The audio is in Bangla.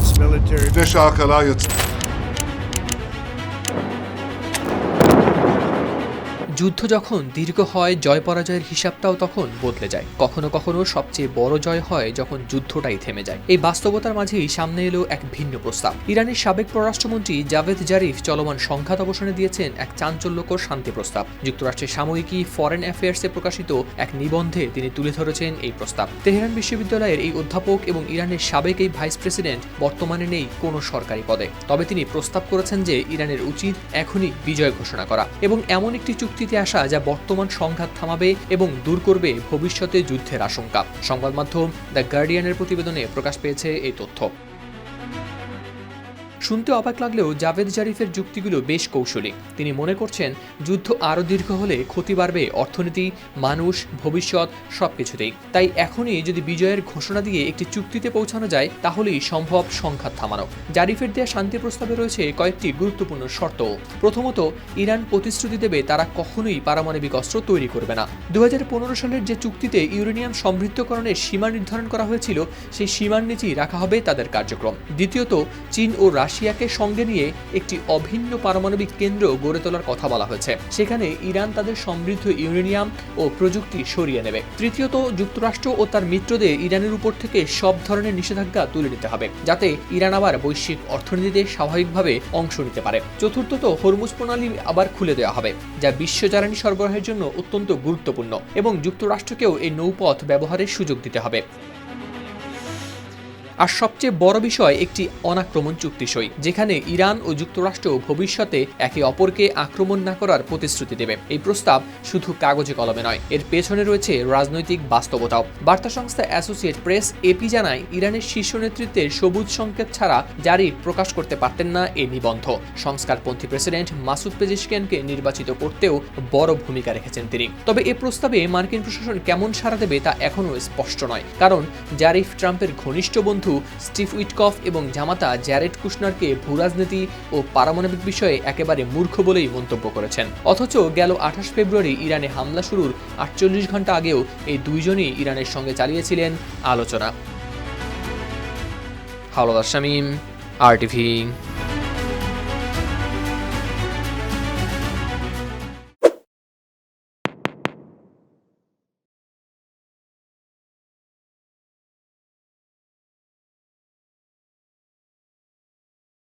U.S. military. যুদ্ধ যখন দীর্ঘ হয়, জয় পরাজয়ের হিসাবটাও তখন বদলে যায়। কখনো কখনো সবচেয়ে বড় জয় হয় যখন যুদ্ধটাই থেমে যায়। এই বাস্তবতার মাঝেই সামনে এলো এক ভিন্ন প্রস্তাব। ইরানের সাবেক পররাষ্ট্রমন্ত্রী জাভেদ জারিফ চলমান সংঘাত অবসানে দিয়েছেন এক চাঞ্চল্যকর শান্তি প্রস্তাব। যুক্তরাষ্ট্রের সাময়িকী ফরেন অ্যাফেয়ার্সে প্রকাশিত এক নিবন্ধে তিনি তুলে ধরেছেন এই প্রস্তাব। তেহরান বিশ্ববিদ্যালয়ের এই অধ্যাপক এবং ইরানের সাবেক এই ভাইস প্রেসিডেন্ট বর্তমানে নেই কোনো সরকারি পদে। তবে তিনি প্রস্তাব করেছেন যে ইরানের উচিত এখনই বিজয় ঘোষণা করা এবং এমন একটি চুক্তি আসা যা বর্তমান সংঘাত থামাবে এবং দূর করবে ভবিষ্যতে যুদ্ধের আশঙ্কা। সংবাদ মাধ্যম দ্য গার্ডিয়ানের প্রতিবেদনে প্রকাশ পেয়েছে এই তথ্য। শুনতে অবাক লাগলেও জাভেদ জারিফের যুক্তিগুলো বেশ কৌশলী। তিনি মনে করছেন যুদ্ধ আরও দীর্ঘ হলে ক্ষতি বাড়বে অর্থনীতি, মানুষ, ভবিষ্যৎ সবকিছুতেই। তাই এখনই যদি বিজয়ের ঘোষণা দিয়ে একটি চুক্তিতে পৌঁছানো যায় তাহলেই সম্ভব সংঘাত থামানো। জারিফের দেয়া শান্তি প্রস্তাবে রয়েছে কয়েকটি গুরুত্বপূর্ণ শর্ত। প্রথমত, ইরান প্রতিশ্রুতি দেবে তারা কখনোই পারমাণবিক অস্ত্র তৈরি করবে না। 2015 সালের যে চুক্তিতে ইউরেনিয়াম সমৃদ্ধকরণের সীমা নির্ধারণ করা হয়েছিল সেই সীমার নিচেই রাখা হবে তাদের কার্যক্রম। দ্বিতীয়ত, চীন ও রাশিয়াকে সঙ্গে নিয়ে একটি অভিন্ন পারমাণবিক কেন্দ্র গড়ে তোলার কথা বলা হয়েছে। সেখানে ইরান তাদের সমৃদ্ধ ইউরেনিয়াম ও প্রযুক্তি সরিয়ে নেবে। তৃতীয়ত, যুক্তরাষ্ট্র ও তার মিত্রদের ইরানের উপর থেকে সব ধরনের নিষেধাজ্ঞা তুলে নিতে হবে, যাতে ইরান আবার বৈশ্বিক অর্থনীতিতে স্বাভাবিকভাবে অংশ নিতে পারে। চতুর্থত, হরমুজ প্রণালী আবার খুলে দেওয়া হবে, যা বিশ্ব জ্বালানি সরবরাহের জন্য অত্যন্ত গুরুত্বপূর্ণ, এবং যুক্তরাষ্ট্রকেও এই নৌপথ ব্যবহারের সুযোগ দিতে হবে। আর সবচেয়ে বড় বিষয় একটি অনাক্রমণ চুক্তি সই, যেখানে ইরান ও যুক্তরাষ্ট্র ভবিষ্যতে একে অপরকে আক্রমণ না করার প্রতিশ্রুতি দেবে। এই প্রস্তাব শুধু কাগজে কলমে নয়, এর পেছনে রয়েছে রাজনৈতিক বাস্তবতাও। বার্তা সংস্থা অ্যাসোসিয়েট প্রেস এপি জানায়, ইরানের শীর্ষ নেতৃত্বের সবুজ সংকেত ছাড়া জারিফ প্রকাশ করতে পারতেন না এই নিবন্ধ। সংস্কারপন্থী প্রেসিডেন্ট মাসুদ পেজিশকিয়ানকে নির্বাচিত করতেও বড় ভূমিকা রেখেছেন তিনি। তবে এ প্রস্তাবে মার্কিন প্রশাসন কেমন সাড়া দেবে তা এখনও স্পষ্ট নয়, কারণ জারিফ ট্রাম্পের ঘনিষ্ঠ বন্ধু স্টিভ উইটকফ এবং জামাতা জ্যারেড কুশনারকে ভূরাজনীতি ও পারমাণবিক বিষয়ে একেবারে মূর্খ বলেই মন্তব্য করেছেন। অথচ গেল 28 ফেব্রুয়ারি ইরানে হামলা শুরুর 48 ঘন্টা আগেও এই দুইজনই ইরানের সঙ্গে চালিয়েছিলেন আলোচনা। হাওলাদার শামীম, RTV।